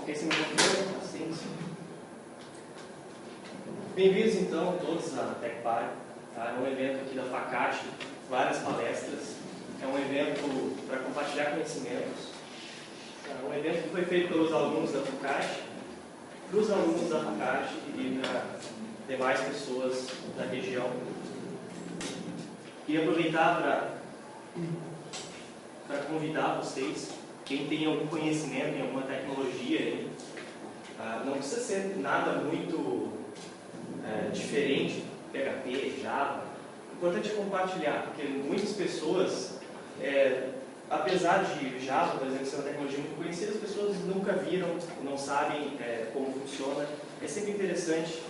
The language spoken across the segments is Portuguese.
Esse é meu nome, assim. Bem-vindos então todos à TechParty. É um evento aqui da Facate, várias palestras. É um evento para compartilhar conhecimentos. É um evento que foi feito pelos alunos da Facate, para os alunos da Facate e para demais pessoas da região. Queria aproveitar para convidar vocês, quem tem algum conhecimento em alguma tecnologia, não precisa ser nada muito diferente, PHP, Java. O importante é compartilhar, porque muitas pessoas, apesar de Java, por exemplo, ser uma tecnologia muito conhecida, as pessoas nunca viram, não sabem como funciona. É sempre interessante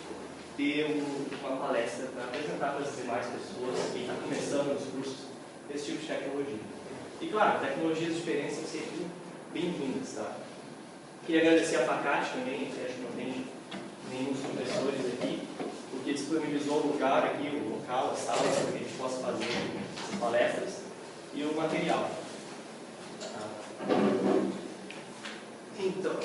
ter uma palestra para apresentar para as demais pessoas que estão começando nos cursos desse tipo de tecnologia. E claro, tecnologias diferentes são sempre bem-vindas, tá? Queria agradecer a Facate também, que acho que não tem nenhum dos professores aqui, porque disponibilizou o lugar aqui, o local, a sala, para que a gente possa fazer as palestras e o material. Então,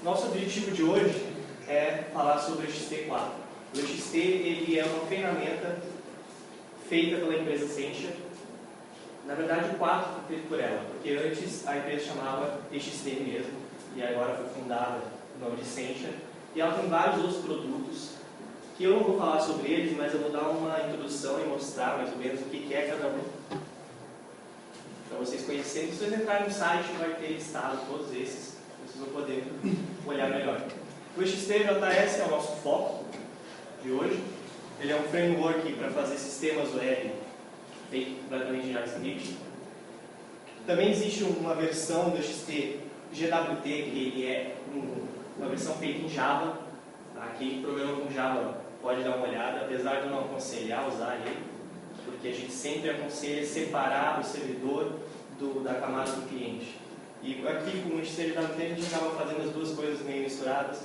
nosso objetivo de hoje é falar sobre o XT4. O XT ele é uma ferramenta feita pela empresa Sentia. Na verdade, o 4 foi feito por ela, porque antes a empresa chamava XT mesmo, e agora foi fundada no nome de Sentia. E ela tem vários outros produtos, que eu não vou falar sobre eles, mas eu vou dar uma introdução e mostrar mais ou menos o que é cada um. Para vocês conhecerem, se vocês entrarem no site, vai ter listado todos esses, vocês vão poder olhar melhor. O XT.js é o nosso foco de hoje. Ele é um framework para fazer sistemas web feito praticamente em JavaScript. Também existe uma versão do XT GWT, que ele é uma versão feita em Java. Quem programa com Java pode dar uma olhada, apesar de eu não aconselhar usar ele, porque a gente sempre aconselha separar o servidor da camada do cliente. E aqui com o XT GWT a gente acaba fazendo as duas coisas meio misturadas.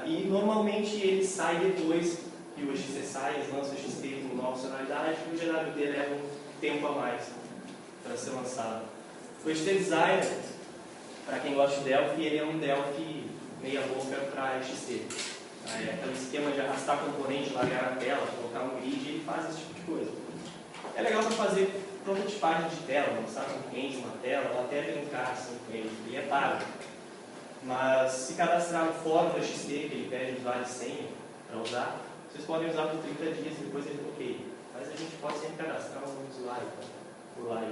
E normalmente ele sai depois que o XT sai, eles lançam o XT com nova funcionalidade, e o GWT leva um tempo a mais para ser lançado. O XT Designer, para quem gosta de Delphi, ele é um Delphi meia boca para XT. É aquele esquema de arrastar componente, largar na tela, colocar um grid, ele faz esse tipo de coisa. É legal para fazer prototipagem de tela, mostrar para o cliente uma tela, ou até brincar assim com ele, ele é pago. Mas se cadastrar no fórum do XT, que ele pede usuário e senha para usar, vocês podem usar por 30 dias e depois ele bloqueia. Mas a gente pode sempre cadastrar um usuário por lá.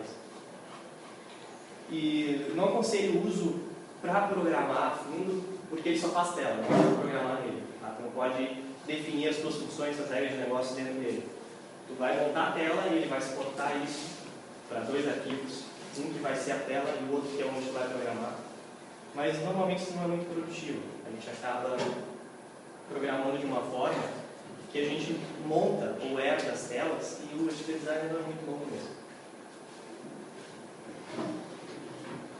E não aconselho o uso para programar a fundo, porque ele só faz tela, não pode programar nele. Então pode definir as suas funções, as regras de negócio dentro dele. Tu vai montar a tela e ele vai exportar isso para dois arquivos. Um que vai ser a tela e o outro que é onde tu vai programar. Mas normalmente isso não é muito produtivo. A gente acaba programando de uma forma que a gente monta o web das telas e o XT Designer não é muito bom mesmo.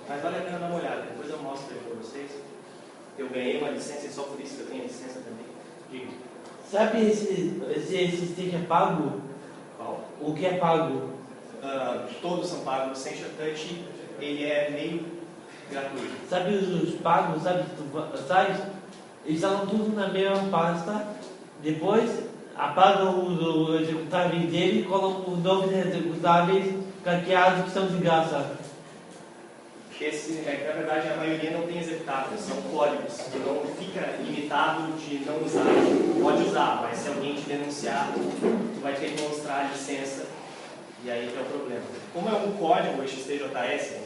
Mas vale a pena dar uma olhada, depois eu mostro aí para vocês. Eu ganhei uma licença e só por isso que eu tenho licença também. Diga. Sabe esse stick é pago? Qual? O que é pago? Todos são pagos. O Sentia Touch, ele é meio gratuito. Sabe os pagos, sabe? Eles instalam tudo na mesma pasta, depois apagam os executáveis dele e colocam os novos executáveis craqueados que são de graça. Na verdade, a maioria não tem executáveis, são códigos, que não fica limitado de não usar. Pode usar, mas se alguém te denunciar, tu vai ter que mostrar a licença, e aí que é o problema. Como é um código XT.js,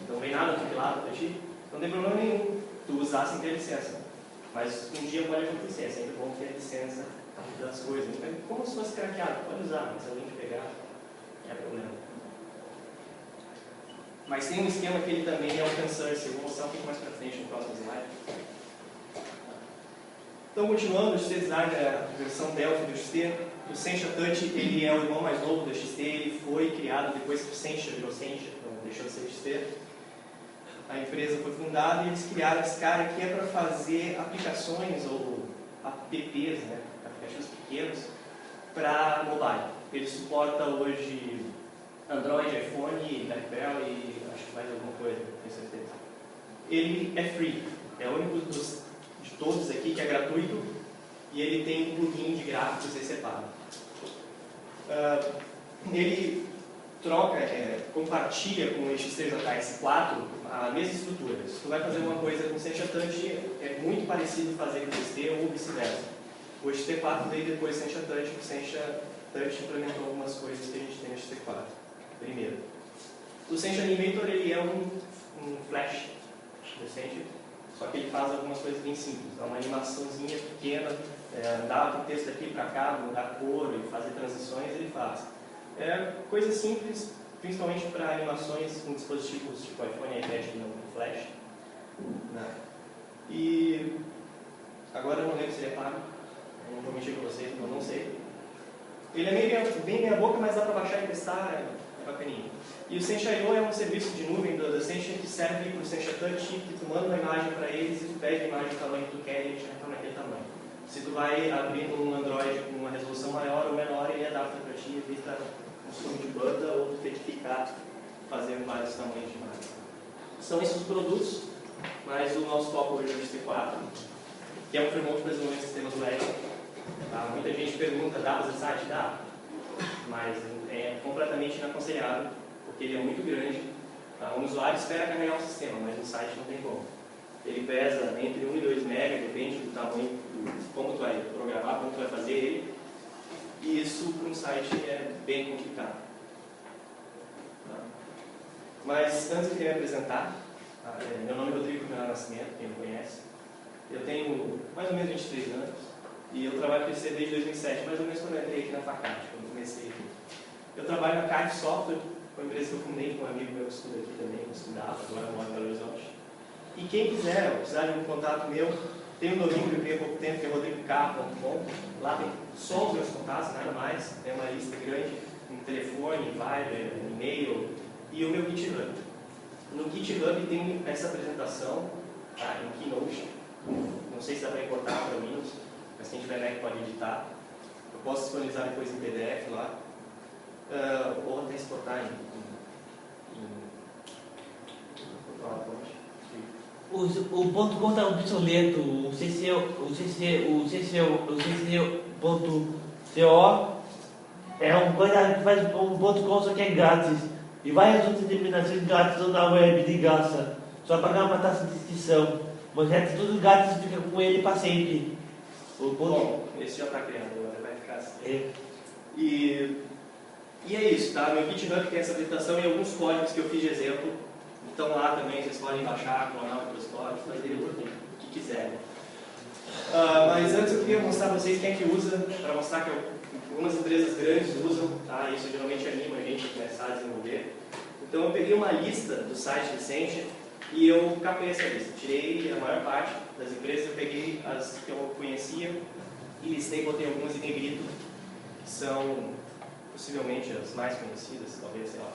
não vem nada compilado para ti, não tem problema nenhum tu usar sem ter licença. Mas um dia pode acontecer, é sempre bom ter licença das coisas. Então, como se fosse craqueado, pode usar, mas se alguém te pegar, é problema. Mas tem um esquema que ele também é open source, eu vou mostrar um pouco mais para frente no próximo slide. Então, continuando, o XT Designer é a versão Delphi do XT. O Sentia Touch, ele é o irmão mais novo do XT, ele foi criado depois que o Sentia virou Sentia, então deixou de ser XT. A empresa foi fundada e eles criaram esse cara que é para fazer aplicações ou apps, né, aplicativos pequenos, para mobile. Ele suporta hoje Android, iPhone, BlackBerry e acho que mais alguma coisa. ele é free. É o único de todos aqui que é gratuito e ele tem um plugin de gráficos e você paga. Ele troca, compartilha com o XTJS4 a mesma estrutura. Se tu vai fazer uma coisa com Sencha Touch, é muito parecido fazer com XT ou vice-versa. O XT4 veio depois do Sencha Touch, o Sencha Touch implementou algumas coisas que a gente tem no XT4 primeiro. O Sencha Animator ele é um flash do Sencha, só que ele faz algumas coisas bem simples. Dá uma animaçãozinha pequena, dá o texto aqui para cá, mudar cor e fazer transições, ele faz. Coisas simples, principalmente para animações com dispositivos tipo iPhone e iPad que não tem flash. Né? E agora eu não lembro se ele é pago, eu não vou mentir com vocês, eu não sei. Ele é bem meia boca, mas dá para baixar e testar, é bacaninho. E o Sencha.io é um serviço de nuvem da Sencha que serve para o Sencha Touch, que tu manda uma imagem para eles e tu pede a imagem do tamanho que tu quer e ele já está naquele tamanho. Se tu vai abrir um Android com uma resolução maior ou menor, ele adapta para ti, evita consumo de banda ou tu ter que ficar fazendo vários tamanhos de imagem. São esses os produtos, mas o nosso foco hoje é o XT4, que é um framework para desenvolvimento de sistemas web. Tá? Muita gente pergunta, dá para fazer site? Dá, mas é completamente inaconselhável, porque ele é muito grande. Tá? Um usuário espera carregar um sistema, mas no site não tem como. Ele pesa entre 1 e 2 MB, depende do tamanho, como tu vai programar, como tu vai fazer ele. E isso para um site é bem complicado. Tá? Mas antes eu queria me apresentar. Meu nome é Rodrigo Camilo Nascimento, quem me conhece. Eu tenho mais ou menos 23 anos e eu trabalho com PC desde 2007, mais ou menos quando eu entrei aqui na Facate, quando comecei aqui. Eu trabalho na CAD Software, uma empresa que eu fundei com um amigo meu que estuda aqui também, que estudava, agora mora em Belo Horizonte. E quem quiser, precisar de um contato meu, tem um domínio que eu criei há pouco tempo, que é rodrigoK.com. Lá tem só os meus contatos, nada mais. Tem uma lista grande, um telefone, Viber, e-mail e o meu GitHub. No GitHub tem essa apresentação, tá, em Keynote. Não sei se dá para importar para Windows, mas quem tiver Mac pode editar. Eu posso disponibilizar depois em PDF lá, ou até exportar em PowerPoint. O ponto .com está obsoleto, o .co é uma coisa que faz um ponto .com, só que é grátis. E várias outras terminações grátis na web de graça. Só pagar uma taxa de inscrição. Mas é tudo grátis, fica com ele para sempre. Bom, esse já está criado, agora vai ficar assim. E é isso, tá? Meu GitHub tem essa apresentação e alguns códigos que eu fiz de exemplo. Então lá também vocês podem baixar, clonar outros códigos, fazer o que quiserem. Mas antes eu queria mostrar para vocês quem é que usa, para mostrar que algumas empresas grandes usam, tá? Isso geralmente anima a gente a começar a desenvolver. Então eu peguei uma lista do site de Sencha e eu capei essa lista. Tirei a maior parte das empresas, eu peguei as que eu conhecia e listei, botei algumas em negrito, que são possivelmente as mais conhecidas, talvez, sei lá.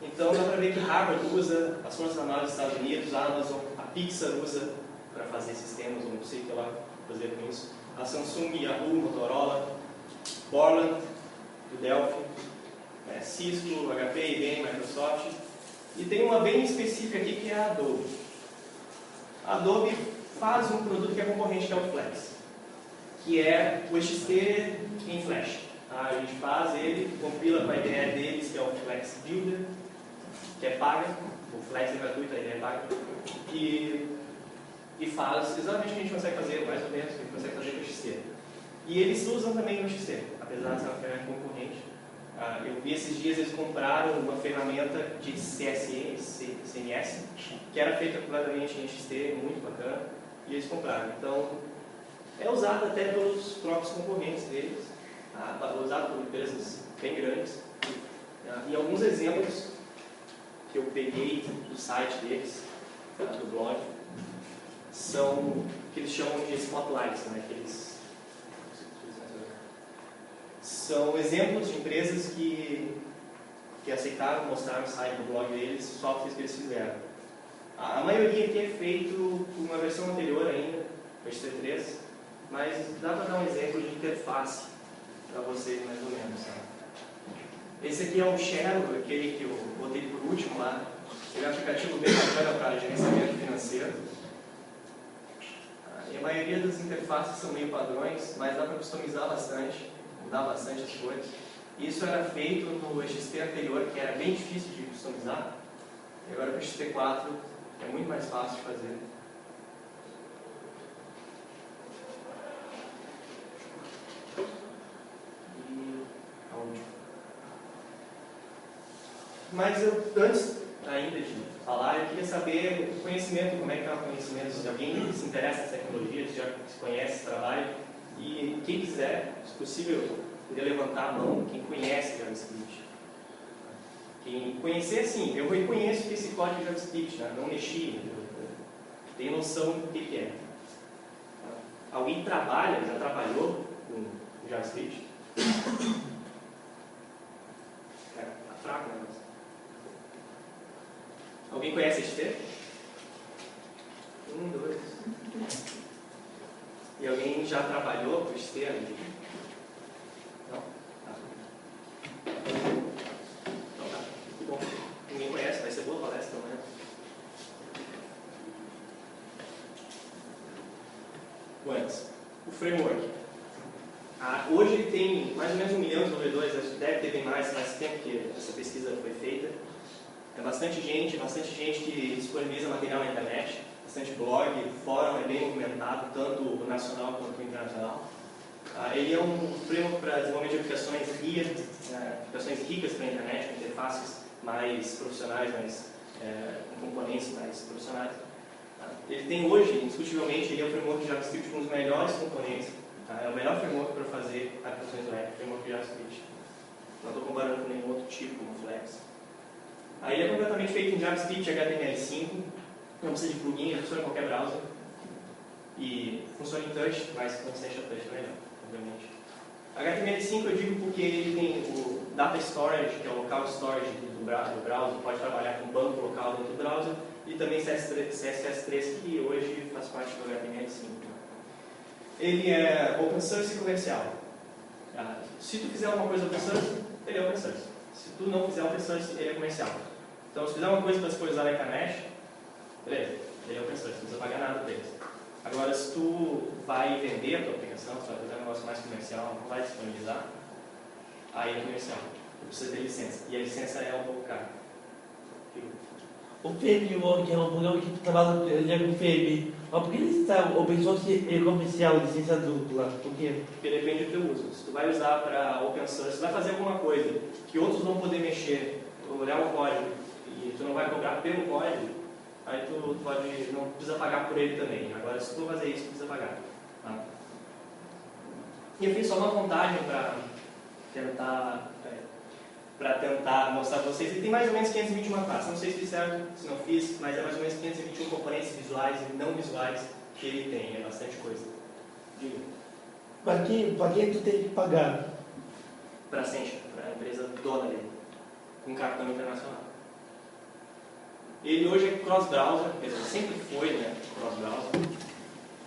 Então dá para ver que Harvard usa, as Forças Armadas dos Estados Unidos, a Amazon, a Pixar usa para fazer sistemas, não sei o que lá fazer com isso. A Samsung, Yahoo, Motorola, Borland, do Delphi, Cisco, HP, IBM, Microsoft. E tem uma bem específica aqui que é a Adobe. A Adobe faz um produto que é concorrente, que é o Flex, que é o XT em Flash. Tá? A gente faz ele, compila com a IDE deles, que é o Flex Builder, que é paga, o Flex é gratuito, a IDE é paga, e faz exatamente o que a gente consegue fazer, mais ou menos, o que a gente consegue fazer com o XT. E eles usam também o XT, apesar de ser uma ferramenta concorrente. Eu vi esses dias eles compraram uma ferramenta de CMS, que era feita completamente em XT, muito bacana, e eles compraram. Então, é usado até pelos próprios concorrentes deles, usado por empresas bem grandes. E alguns exemplos que eu peguei do site deles, do blog, são o que eles chamam de spotlights, né? São exemplos de empresas que aceitaram mostrar no site do blog deles softwares que eles fizeram. A maioria aqui é feito com uma versão anterior ainda, o XT3, mas dá para dar um exemplo de interface para vocês mais ou menos. Sabe? Esse aqui é o Shero, aquele que eu botei por último lá. Ele é um aplicativo bem bacana para gerenciamento financeiro. financeiro. E a maioria das interfaces são meio padrões, mas dá para customizar bastante, mudar bastante as cores. Isso era feito no XT anterior, que era bem difícil de customizar. E agora com o XT4 é muito mais fácil de fazer. E aonde? Mas antes ainda de falar, eu queria saber o conhecimento, como é que está o conhecimento, se alguém se interessa nessa tecnologia, se já se conhece esse trabalho. E quem quiser, se possível, poder levantar a mão, quem conhece JavaScript. Quem conhecer, sim, eu reconheço que esse código é JavaScript, né? Não mexi, tenho noção do que é. Alguém trabalha, já trabalhou com JavaScript? Tá fraco, né? Alguém conhece HT? 1, 2. E alguém já trabalhou com HT ali? Não? Tá. Então tá. Muito bom. Ninguém conhece, vai ser boa a palestra amanhã. Antes, o framework. Hoje ele tem mais ou menos 1 milhão de desenvolvedores, acho que deve ter bem mais, faz tempo que essa pesquisa foi feita. É bastante gente que disponibiliza material na internet, bastante blog, fórum é bem movimentado, tanto o nacional quanto o internacional. Ele é um framework para desenvolvimento de aplicações ricas para a internet, com interfaces mais profissionais, com componentes mais profissionais. Ele tem hoje, indiscutivelmente, ele é o framework de JavaScript com os melhores componentes. É o melhor framework para fazer aplicações web, framework de JavaScript. Não estou comparando com nenhum outro tipo, como Flex. Ele é completamente feito em JavaScript HTML5, não precisa de plugin, ele funciona em qualquer browser. E funciona em touch, mas com extension touch é melhor, obviamente. HTML5 eu digo porque ele tem o Data Storage, que é o local storage do browser, pode trabalhar com banco local dentro do browser, e também CSS3, que hoje faz parte do HTML5. Ele é open source e comercial. Se tu fizer alguma coisa open source, ele é open source. Se tu não fizer open source, ele é comercial. Então, se fizer uma coisa para se usar na internet, beleza, ele é open source, não precisa pagar nada por eles. Agora, se tu vai vender a tua aplicação, se tu vai fazer um negócio mais comercial, não vai disponibilizar, aí é comercial. Tu precisa ter licença. E a licença é um pouco cara. O framework é um programa que tu trabalha com FM. Mas por que ele está open source e comercial, licença dupla? Por quê? Porque depende do teu uso. Se tu vai usar para open source, tu vai fazer alguma coisa que outros vão poder mexer, olhar o código, e tu não vai cobrar pelo código, aí tu não precisa pagar por ele também. Agora, se tu fazer isso, tu precisa pagar. Tá? E eu fiz só uma contagem para tentar mostrar para vocês. Ele tem mais ou menos 521 classes. Não sei se fiz certo, se não fiz, mas é mais ou menos 521 componentes visuais e não visuais que ele tem. É bastante coisa. Diga. Para quem tu tem que pagar? Para a Accenture, para a empresa dona dele, com cartão internacional. Ele hoje é cross-browser, quer dizer, sempre foi, né, cross-browser.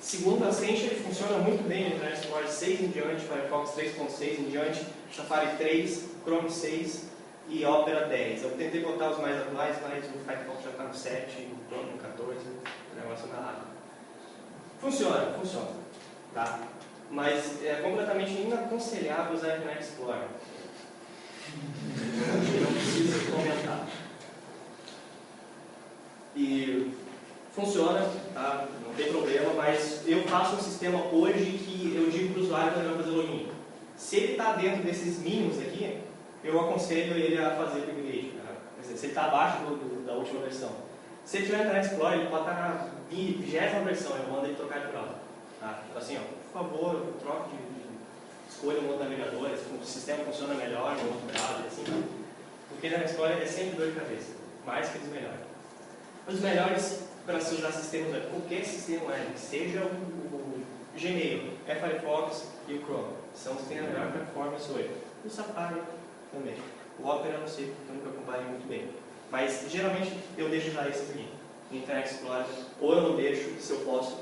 Segundo a Accenture, ele funciona muito bem no Internet Explorer 6 em diante, Firefox 3.6 em diante, Safari 3, Chrome 6 e Opera 10. Eu tentei botar os mais atuais, mas o Firefox já está no 7, o Chrome no 14, o negócio não é rápido. Funciona. Tá? Mas é completamente inaconselhável usar o Internet Explorer. Não precisa comentar. E funciona, tá? Não tem problema, mas eu faço um sistema hoje que eu digo para o usuário quando ele vai fazer login. Se ele está dentro desses mínimos aqui, eu aconselho ele a fazer o upgrade. Tá? Quer dizer, se ele está abaixo da última versão. Se ele tiver Internet Explorer, ele pode estar na 20ª versão, eu mando ele trocar de browser. Tá? Então, assim, por favor, troque escolha um outro navegador, o sistema funciona melhor no outro browser, assim, tá? Porque Internet Explorer é sempre dor de cabeça, mais que os melhores. Os melhores para se usar sistemas web, qualquer sistema web, seja o Gmail, o Firefox e o Chrome, são os que têm a melhor performance hoje. O Safari também. O Opera não sei, porque eu nunca comparei muito bem. Mas geralmente eu deixo usar esses aqui. No Internet Explorer, ou eu não deixo, se eu posso,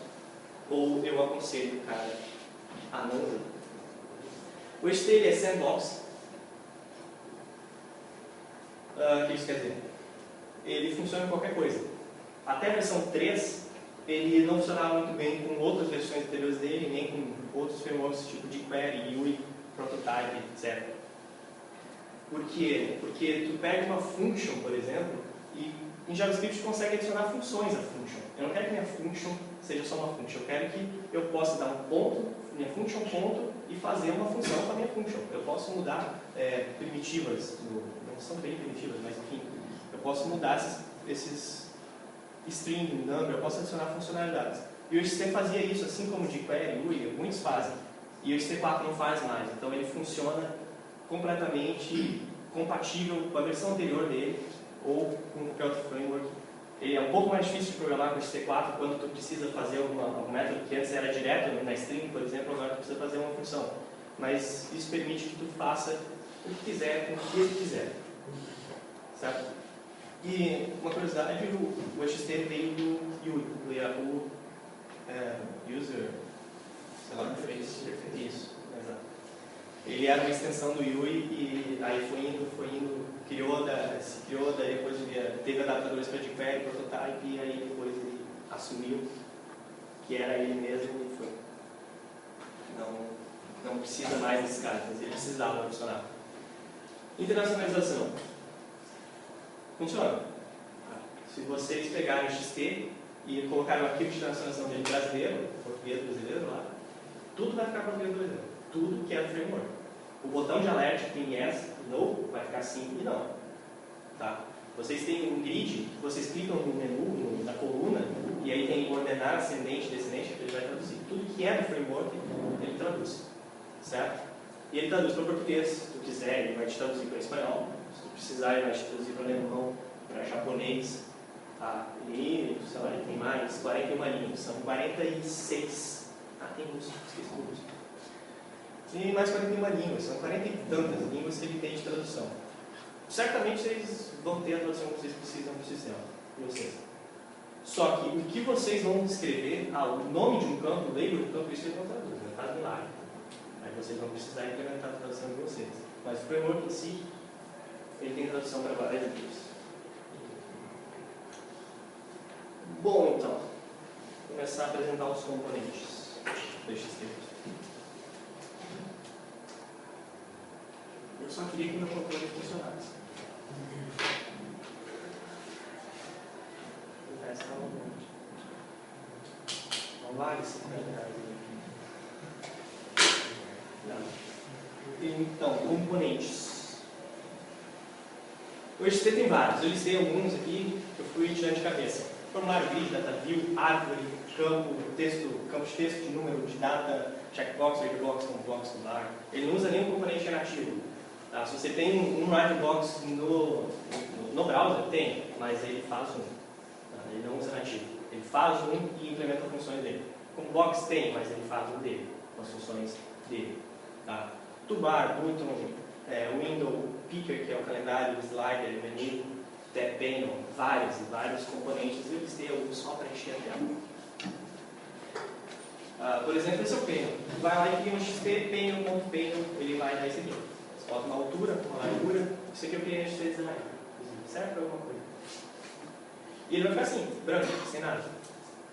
ou eu aconselho o cara a não usar. O HTML é sandbox. O que isso quer dizer? Ele funciona em qualquer coisa. Até a versão 3 ele não funcionava muito bem com outras versões anteriores dele, nem com outros frameworks tipo jQuery, Yui, Prototype, etc. Por quê? Porque tu pega uma function, por exemplo, e em JavaScript tu consegue adicionar funções à function. Eu não quero que minha function seja só uma function, eu quero que eu possa dar um ponto, minha function ponto, e fazer uma função com a minha function. Eu posso mudar primitivas, não são bem primitivas, mas enfim, eu posso mudar esses string, number, eu posso adicionar funcionalidades. E o HTTP fazia isso, assim como o jQuery, Yui, muitos fazem. E o HTTP4 não faz mais, então ele funciona completamente compatível com a versão anterior dele ou com qualquer outro framework. Ele é um pouco mais difícil de programar com o HTTP4 quando tu precisa fazer algum método que antes era direto na string, por exemplo, agora tu precisa fazer uma função. Mas isso permite que tu faça o que quiser, com o que ele quiser. Certo? E uma curiosidade, o HTTP veio do Yui, do Yahoo User, sei lá, Interface. Isso, exato. Ele era uma extensão do Yui e aí foi indo, se criou, daí depois teve adaptadores para jQuery, Prototype, e aí depois ele assumiu que era ele mesmo e foi. Não precisa mais desse cara, mas ele precisava funcionar. Internacionalização. Funciona. Se vocês pegarem o XT e colocarem o arquivo de internacionalização dele brasileiro, português brasileiro lá, tudo vai ficar português brasileiro. Tudo que é do framework. O botão de alerta que tem yes, no, vai ficar sim e não. Tá? Vocês têm um grid que vocês clicam no menu, na coluna, e aí tem ordenar ascendente, descendente, que ele vai traduzir. Tudo que é do framework, ele traduz. Certo? E ele traduz para o português, se tu quiser, ele vai te traduzir para espanhol. Se tu precisar, ele vai te traduzir para alemão, para japonês. Tá? E, sei lá, ele tem mais 41 línguas, são 46. Tem uns, esqueci todos. E mais 41 línguas, são 40 e tantas línguas que ele tem de tradução. Certamente vocês vão ter a tradução que vocês precisam do sistema, de vocês. Só que o que vocês vão escrever, o nome de um campo, o label do campo, isso eles não traduzem, não faz milagre. Aí vocês vão precisar implementar a tradução de vocês. Mas o framework em si, ele tem tradução para várias línguas. Bom, então, vou começar a apresentar os componentes do HTML. Eu só queria que o meu componente funcionasse. O resto está longe. Não vale R$50. Não. Então, componentes. O HTML tem vários. Eu listei alguns aqui que eu fui tirando de cabeça. Formulário, grid, data view, árvore, campo, texto, campo de texto, de número, de data, checkbox, readbox, combox, toolbar. Ele não usa nenhum componente nativo. Tá? Se você tem um readbox no browser, tem, mas ele faz um. Tá? Ele não usa nativo. Ele faz um e implementa funções dele. Combox tem, mas ele faz um dele, com as funções dele. Tá? Toolbar, button, window, picker, que é o calendário, slider, menu, tab panel, vários e vários componentes. Eu listei alguns só para encher a tela. Por exemplo, esse é o panel. Vai lá e cria um XT, panel.panel, ele vai dar esse aqui. Você bota uma altura, uma largura, isso aqui é o PNXT design. Serve para alguma coisa. E ele vai ficar assim, branco, sem nada.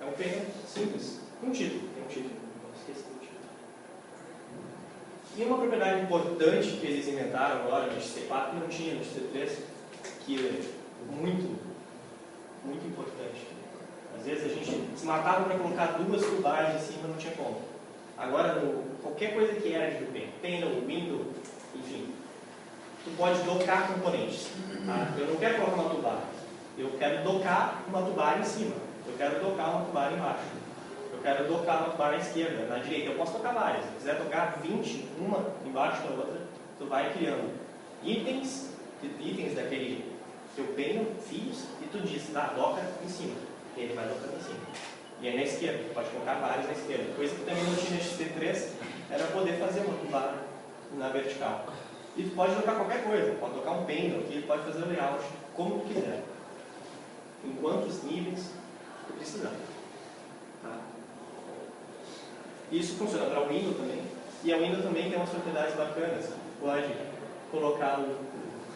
É um panel simples, com um título. Tem um título, não esqueça do título. E uma propriedade importante que eles inventaram agora no HTML4 que não tinha no HTML3, que é muito importante. Às vezes a gente se matava para colocar duas toolbars em cima, não tinha como. Agora, qualquer coisa que era de panel, window, enfim, tu pode docar componentes. Tá? Eu não quero colocar uma toolbar, eu quero docar uma toolbar em cima, eu quero docar uma toolbar embaixo, eu quero docar uma toolbar na esquerda, na direita. Eu posso tocar várias. Se quiser tocar 20, uma embaixo da outra, tu vai criando itens daquele teu panel, fios, e tu diz, tá, doca em cima. E ele vai docando em cima. E aí na esquerda, tu pode colocar vários na esquerda. Coisa que também não tinha no HTML3 era poder fazer uma toolbar na vertical. E tu pode tocar qualquer coisa, pode tocar um panel aqui, pode fazer o layout como tu quiser. Em quantos níveis tu precisar. Tá? Isso funciona para o Windows também. E a Windows também tem umas propriedades bacanas. Tu pode colocar o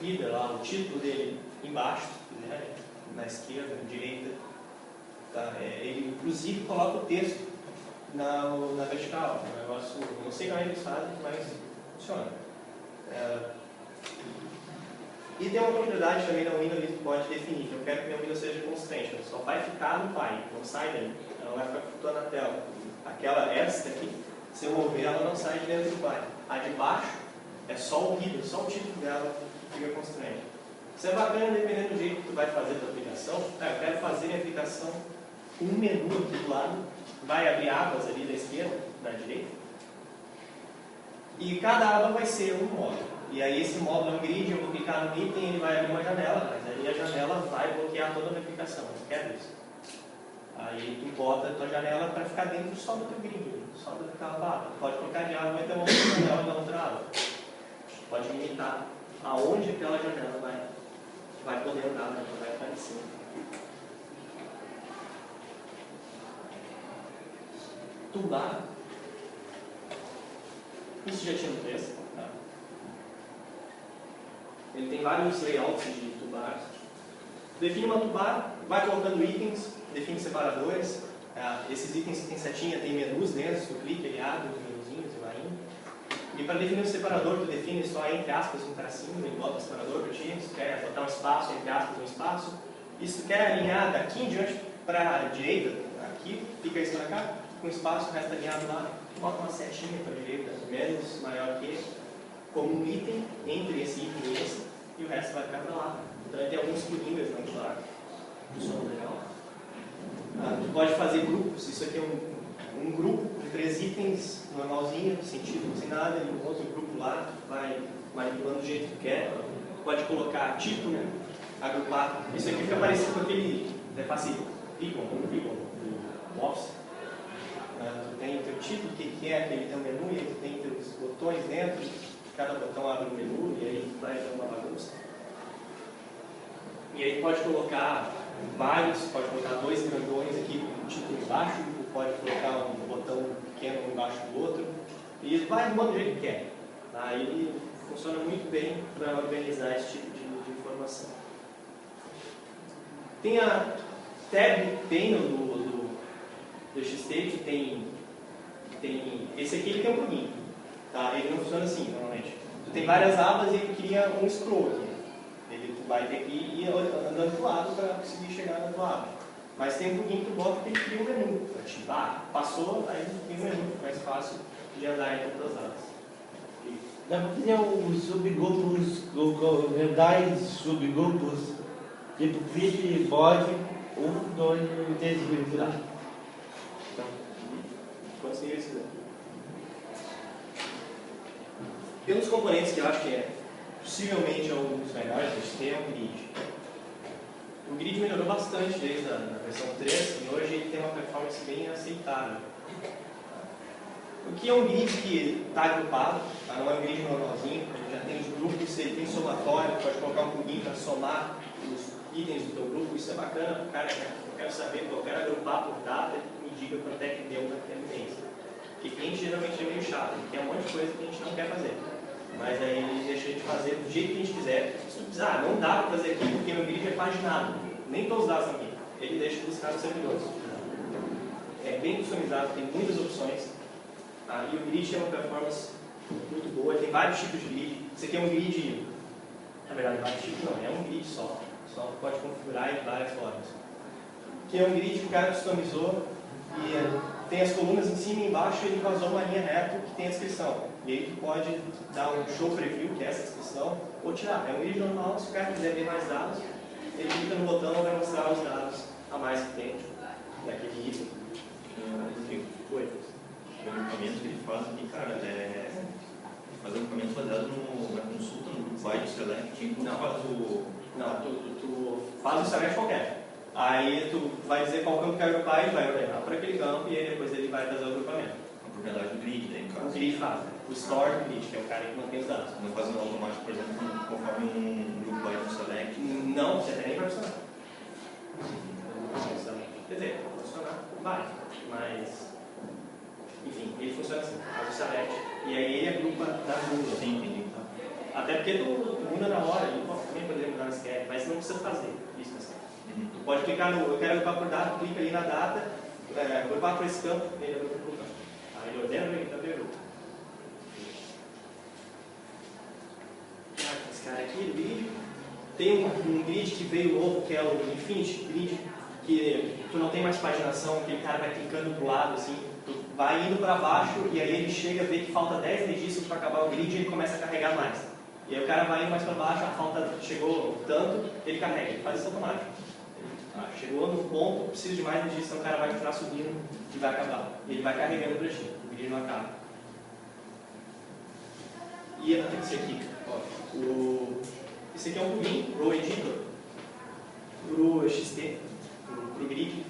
header lá, o título dele embaixo, né? Na esquerda, na direita. Tá? Ele inclusive coloca o texto na vertical. É um negócio, não sei como é que eles fazem, mas funciona. E tem uma propriedade também na Windows que pode definir, que eu quero que minha Windows seja constante, ela só vai ficar no pai, não sai dali, ela não vai ficar flutuando na tela. Esta aqui, se eu mover, ela não sai de dentro do pai. A de baixo é só o header, só o título dela fica constante. Isso é bacana dependendo do jeito que tu vai fazer a tua aplicação. Eu quero fazer minha aplicação com um menu aqui do lado, vai abrir abas ali da esquerda, da direita, e cada aba vai ser um módulo. E aí esse módulo é um grid, eu vou clicar no item, ele vai abrir uma janela, mas aí a janela vai bloquear toda a minha aplicação, eu não quero isso. Aí tu bota a tua janela para ficar dentro só do teu grid, só daquela aba. Pode colocar de aba, vai ter uma outra janela da outra aba. Pode limitar aonde aquela janela vai poder andar, né? Vai ficar em cima. Toolbar. Isso já tinha no texto. Tá? Ele tem vários layouts de toolbars. Define uma toolbar, vai colocando itens, define separadores. Esses itens que tem setinha, tem menus dentro, se tu clica, ele abre os menuzinhos e vai indo. E para definir o separador, tu define só entre aspas um tracinho, ele bota o separador para ti. Se tu quer botar um espaço, entre aspas um espaço. E se tu quer alinhar daqui em diante para a direita, aqui, fica isso para cá, com espaço, o resto alinhado lá, bota uma setinha para a direita, menos, maior que esse, como um item entre esse item e esse, e o resto vai ficar para lá. Então ele tem alguns furinhos, não claro. Funciona legal. Tu pode fazer grupos, isso aqui é um grupo com 3 itens normalzinho, sem título, sem nada, e um outro grupo lá, vai manipulando do jeito que quer. Tu pode colocar título, agrupar. Isso aqui fica parecido com aquele, é fácil, Ribbon do Office. Tu tem o teu título, o que é aquele teu menu, e aí tu tem teus botões dentro, cada botão abre um menu, e aí vai dar uma bagunça. E aí pode colocar vários, pode colocar 2 grandões aqui com o título embaixo, pode colocar um botão pequeno embaixo do outro, e vai arrumando do jeito que quer. Aí ele funciona muito bem para organizar esse tipo de informação. Tem a tab pane do Xstate, tem esse aqui ele tem um plugin, tá? Ele não funciona assim normalmente. Tu tem várias abas e ele cria um scroll aqui. Tu vai ter que ir andando do lado para conseguir chegar na tua aba. Mas tem um plugin que tu bota que ele cria um menu. Passou, aí tem um menu mais fácil de andar entre outras abas. Dá para fazer os subgrupos, vendar subgrupos, tipo clip, body, 1, 2, 3 grupos lá. Então, quantos níveis quiser. Pelos componentes que eu acho que possivelmente é um dos melhores, a gente tem um grid. O grid melhorou bastante desde a versão 3 e hoje ele tem uma performance bem aceitável. O que é um grid que está agrupado, tá? Não é um grid normalzinho, a gente já tem os grupos, ele tem somatório, pode colocar um plugin para somar os itens do teu grupo, isso é bacana, cara, eu quero saber, eu quero agrupar por data, me diga quanto é que deu naquele mês. Porque cliente geralmente é meio chato, ele quer um monte de coisa que a gente não quer fazer. Mas aí ele deixa a gente fazer do jeito que a gente quiser. Se tu quiser, não dá para fazer aqui porque meu grid é paginado. Nem todos os dados estão aqui. Ele deixa buscar nos servidores. É bem customizado, tem muitas opções. E o grid tem uma performance muito boa. Tem vários tipos de grid. Você tem um grid, na verdade, vários tipos não, é um grid só. Só pode configurar em várias formas. Que é um grid que o cara customizou e tem as colunas em cima e embaixo e ele vazou uma linha reta que tem a descrição. E aí tu pode dar um show preview, que é essa descrição, ou tirar. É um grid normal, se o cara quiser ver mais dados, ele clica no botão e vai mostrar os dados a mais que tem daquele item. Foi. O agrupamento que ele faz aqui, cara, faz agrupamento baseado na consulta no grupo by do select. Não, tu faz o select qualquer. Aí tu vai dizer qual campo quer agrupar e vai ordenar para aquele campo e aí depois ele vai fazer o agrupamento. A propriedade do grid, né, no caso. O grid faz, né? O store do grid, que é o cara que mantém os dados. Não faz um automático, por exemplo, conforme um grupo by do select. Não, você até nem vai funcionar. Quer dizer, funcionar vai, mas enfim, ele funciona assim, faz o select e aí ele agrupa da bunda. Sim, entendi. Até porque tu muda na hora, e também poderia mudar no scan, mas não precisa fazer isso no scan. Tu pode clicar no, eu quero agrupar por data, clica ali na data, curvar para esse campo, ele abriu para o campo. Aí ele ordena, ele abriu. Esse cara aqui, o grid. Tem um grid que veio novo, que é o Infinity Grid, que tu não tem mais paginação, aquele cara vai clicando pro lado, assim, tu vai indo para baixo e aí ele chega a ver que falta 10 registros para acabar o grid e ele começa a carregar mais. E aí o cara vai indo mais para baixo, a falta chegou tanto, ele carrega, ele faz isso automático. Chegou no ponto, precisa de mais registros, então o cara vai continuar subindo e vai acabar. E ele vai carregando para ti, o grid não acaba. E esse aqui, ó, esse aqui é um plugin, Row Editor, para o XT, para o grid.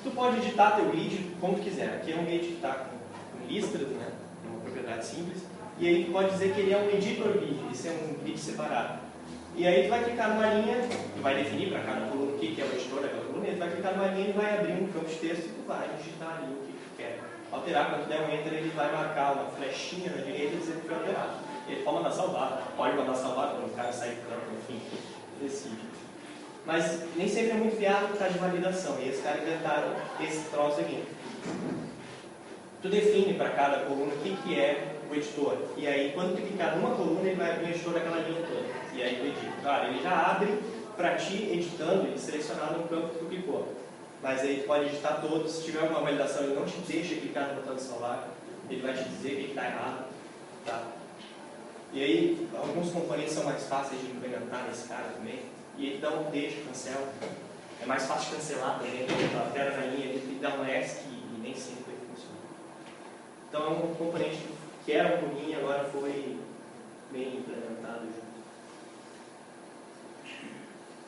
Tu pode editar teu grid como tu quiser. Aqui é um grid que está com listras, né? É uma propriedade simples. E aí tu pode dizer que ele é um editor grid, esse é um grid separado. E aí tu vai clicar numa linha, tu vai definir para cada coluna o que é o editor daquela coluna, e tu vai clicar numa linha e vai abrir um campo de texto e tu vai digitar ali o que tu quer. Alterar, quando tu der um enter, ele vai marcar uma flechinha na direita e dizer que foi alterado. Ele pode mandar salvar, pode mandar salvar quando o cara sai do campo, enfim, decide. Mas nem sempre é muito viável por causa de validação, e esses caras inventaram esse troço aqui. Tu define para cada coluna o que é o editor, e aí quando tu clicar numa coluna, ele vai abrir o editor daquela linha toda, e aí tu edita. Claro, ele já abre para ti, editando e selecionado no campo que tu clicou. Mas aí tu pode editar todos, se tiver alguma validação ele não te deixa clicar no botão de salvar, ele vai te dizer que está errado. Tá? E aí, alguns componentes são mais fáceis de implementar nesse cara também. E ele dá um deixa, cancela. É mais fácil de cancelar também, então altera na linha, ele dá um ESC e nem sempre ele funciona. Então é um componente que era um plugin e agora foi bem implementado junto.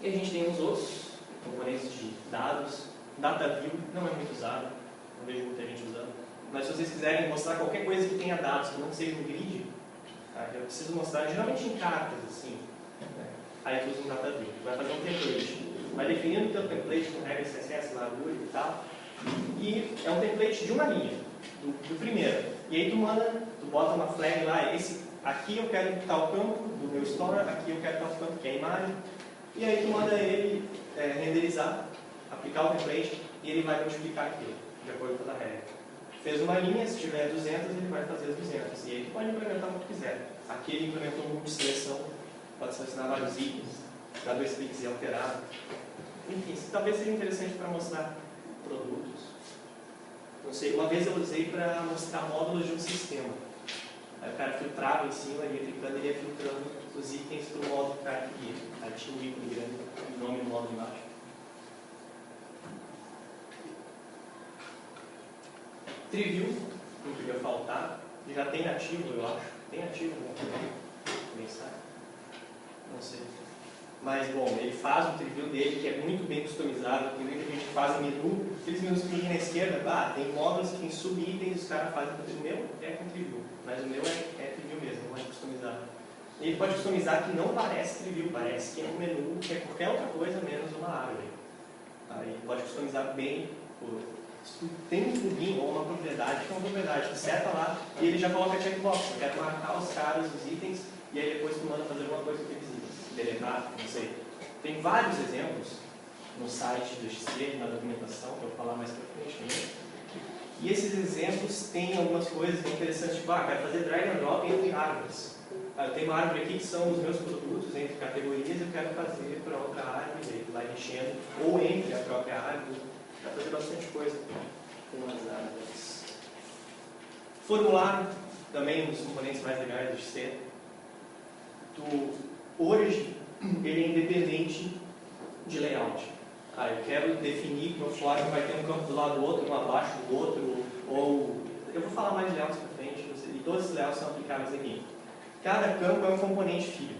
E a gente tem os outros componentes de dados. DataView não é muito usado, não vejo muita gente usando. Mas se vocês quiserem mostrar qualquer coisa que tenha dados que não seja no grid, eu preciso mostrar geralmente em cartas, assim. Aí tu usa um DataView. Tu vai fazer um template. Vai definindo o teu template com regra CSS, largura e tal. E é um template de uma linha, do primeiro. E aí tu bota uma flag lá, aqui eu quero tal campo do meu store, aqui eu quero tal campo que é a imagem. E aí tu manda ele renderizar, aplicar o template e ele vai multiplicar aquilo, de acordo com a regra. Fez uma linha, se tiver 200, ele vai fazer as 200. E aí tu pode implementar o que tu quiser. Aqui ele implementou um multiseleção, pode selecionar vários itens, dar 2 cliques e alterar. Enfim, talvez seja interessante para mostrar produtos. Não sei, uma vez eu usei para mostrar módulos de um sistema. Aí o cara filtrava em cima, ele ia clicando, ele ia filtrando os itens para o módulo que o cara queria. Aí tinha um ícone grande, o nome do módulo embaixo. Triview, não podia faltar. Já tem nativo, eu acho. Tem nativo, nem sabe. Não sei. Mas, bom, ele faz o triview dele, que é muito bem customizado. Tem muita gente que faz o menu. Aqueles menus que tem na esquerda, tem módulos que tem sub-itens, os caras fazem com o meu, é com triview. Mas o meu é triview mesmo, não é customizado. E ele pode customizar que não parece triview, parece que é um menu, que é qualquer outra coisa menos uma árvore. Aí pode customizar bem tem um plugin ou uma propriedade, que é uma propriedade que seta lá e ele já coloca checkbox, quer marcar os caras, os itens, e aí depois tu manda fazer alguma coisa com aqueles itens, deletar, não sei. Tem vários exemplos no site do XT, na documentação, que eu vou falar mais pra frente também. E esses exemplos têm algumas coisas interessantes, tipo, quero fazer drag and drop entre árvores. Eu tenho uma árvore aqui que são os meus produtos entre categorias, eu quero fazer para outra árvore, aí tu vai mexendo, ou entre a própria árvore. Vai fazer bastante coisa com as árvores. Formulário, também um dos componentes mais legais do XT. Hoje, ele é independente de layout. Eu quero definir que o meu form vai ter um campo do lado do outro, um abaixo do outro, ou... Eu vou falar mais de layouts para frente, e todos esses layouts são aplicáveis aqui. Cada campo é um componente filho.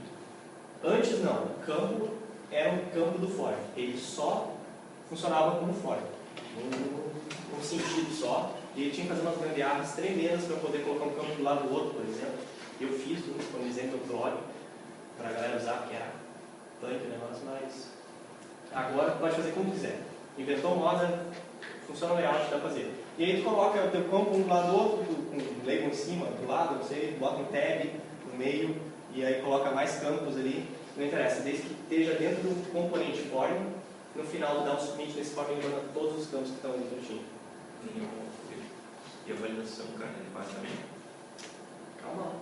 Antes não, o campo era um campo do form. Ele só funcionava como form, num sentido só, e ele tinha que fazer umas gambiarras tremendas para poder colocar um campo do lado do outro, por exemplo. Eu fiz tudo, disponibilizei no meu blog, para a galera usar, que era punk o negócio, mas agora tu pode fazer como quiser. Inventou moda, funciona o layout, dá para fazer. E aí tu coloca o teu campo um do lado do outro, com um label em cima, do lado, não sei, bota um tab no meio, e aí coloca mais campos ali, não interessa, desde que esteja dentro do componente form, no final dá um submit nesse form e manda todos os campos que estão ali juntinho. E a validação, cara, ele faz também? Calma lá.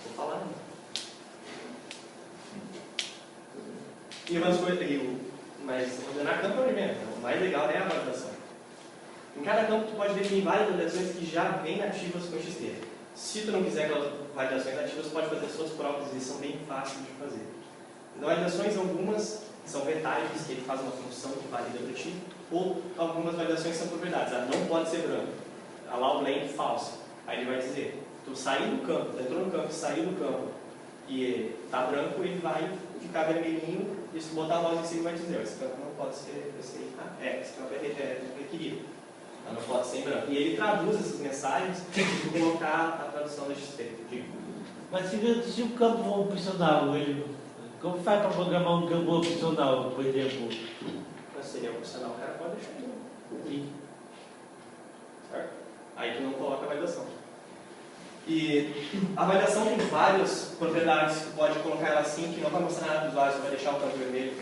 Vou falar ainda. E umas coisas, mas ordenar campo é o primeiro. O mais legal é a validação. Em cada campo tu pode definir várias validações que já vêm nativas com o XT. Se tu não quiser aquelas validações nativas, tu pode fazer suas próprias, e são bem fáceis de fazer. Então, validações, algumas são vertices, que ele faz uma função que valida para ti, ou algumas validações são propriedades. Não pode ser branco. Allow blank false. Aí ele vai dizer, tu saiu do campo, tu entrou no campo, saiu do campo, e está branco, ele vai ficar vermelhinho, e se tu botar a mouse em cima, vai dizer, esse campo não pode ser, esse campo é requerido. Mas não pode ser em branco. E ele traduz essas mensagens e colocar a tradução do XT. Mas se o campo for opcional, como faz para programar um campo opcional, por exemplo? Mas seria opcional, o cara pode deixar ele. Sim. Certo? Aí tu não coloca a validação. E a validação tem várias propriedades. Tu pode colocar ela assim, que não vai mostrar nada do usuário, só vai deixar o campo vermelho.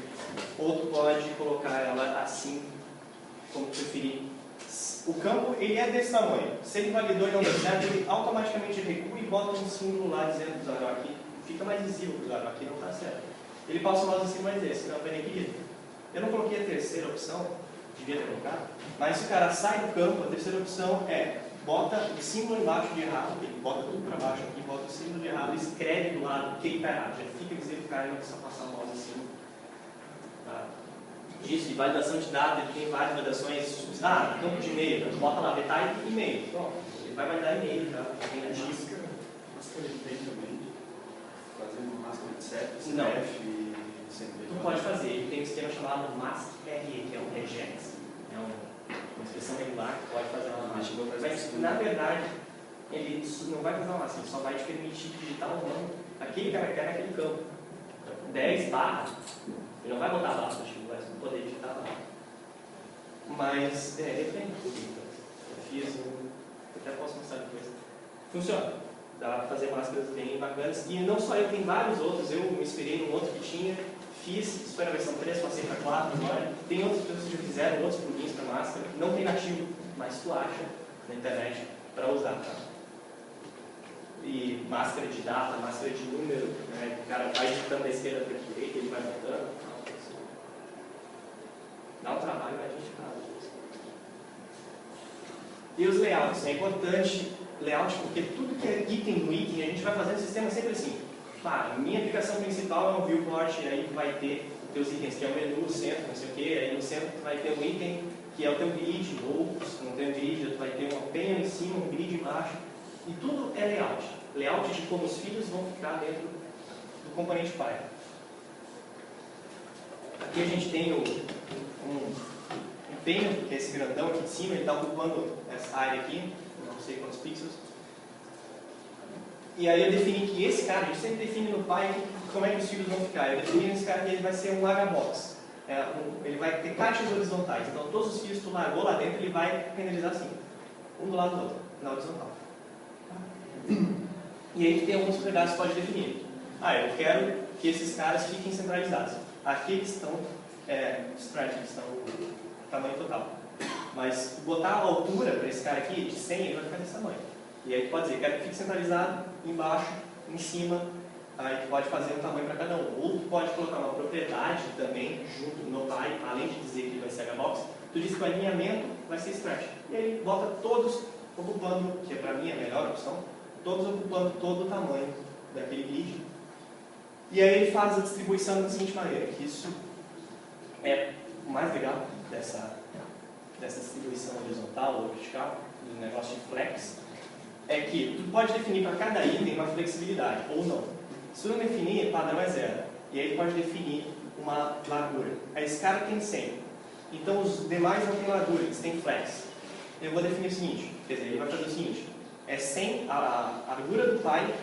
Ou tu pode colocar ela assim, como tu preferir. O campo, ele é desse tamanho. Se ele validou e não deu certo, ele automaticamente recua e bota um símbolo lá dizendo para o usuário aqui. Fica mais visível para o usuário aqui, não está certo. Ele passa o mouse em cima e diz, esse campo é requerido. Eu não coloquei a terceira opção, devia ter colocado, mas se o cara sai do campo, a terceira opção é bota o símbolo embaixo de errado, ele bota tudo para baixo aqui, bota o símbolo de errado e escreve do lado o que está errado. Já fica dizendo que o cara não precisa passar o mouse em cima. Tá? Disso, de validação de dados, ele tem várias validações. Campo de e-mail, então bota lá, detalhe e e-mail. Pronto, ele vai validar e-mail, tá? Tem na disca. Máscara ele tem também, fazendo máscara de CEP, Não. CPF e CNPJ. Tu pode fazer, ele tem um esquema chamado MASC-RE, que é um regex. É uma expressão regular que pode fazer uma máscara. Mas, na verdade, ele não vai fazer uma máscara, ele só vai te permitir digitar o nome daquele caractere naquele campo. 10 barra, ele não vai botar barra, tipo, vai poder digitar barra. Mas, depende do que eu fiz, eu até posso mostrar depois. Funciona. Dá para fazer máscaras bem bacanas. E não só eu, tem vários outros. Eu me inspirei num outro que tinha, fiz, isso foi na versão 3, passei para 4 agora. Tem outras pessoas que já fizeram outros plugins para máscara. Não tem nativo, mas tu acha na internet para usar. Tá? E máscara de data, máscara de número, né? O cara vai digitando da esquerda para a direita, ele vai botando. Dá um trabalho, mas a gente faz. E os layouts, é importante layout porque tudo que é item do item a gente vai fazer no sistema sempre assim. Minha aplicação principal é um viewport, e aí vai ter os teus itens, que é o menu, o centro, não sei o que, aí no centro tu vai ter um item que é o teu grid, ou se não tem um grid, tu vai ter uma penha em cima, um grid embaixo, e tudo é layout. Layout de como os fios vão ficar dentro do componente Python. Aqui a gente tem um penha, que é esse grandão aqui de cima, ele está ocupando essa área aqui, não sei quantos pixels. E aí eu defini que esse cara, a gente sempre define no Python como é que os fios vão ficar. Eu defini esse cara que ele vai ser um HBox. Ele vai ter caixas horizontais. Então todos os fios que tu largou lá dentro, ele vai renderizar assim, um do lado do outro, na horizontal. E aí tem alguns propriedades que pode definir. Eu quero que esses caras fiquem centralizados. Aqui eles estão spread, eles estão tamanho total. Mas botar a altura para esse cara aqui de 100, ele vai ficar desse tamanho. E aí tu pode dizer, quero que fique centralizado embaixo, em cima. Aí tu pode fazer um tamanho para cada um. Ou tu pode colocar uma propriedade também junto no Py, além de dizer que ele vai ser HBox, tu diz que o alinhamento vai ser stretch. E aí ele bota todos ocupando, que para mim é a melhor opção, todos ocupando todo o tamanho daquele grid. E aí ele faz a distribuição da seguinte maneira, que isso é o mais legal dessa distribuição horizontal ou vertical, do negócio de flex, é que tu pode definir para cada item uma flexibilidade, ou não. Se tu não definir, padrão é 0. E aí tu pode definir uma largura. Esse cara tem 100. Então os demais não têm largura, eles têm flex. Eu vou definir o seguinte, quer dizer, ele vai fazer o seguinte, é 100 a largura do Py,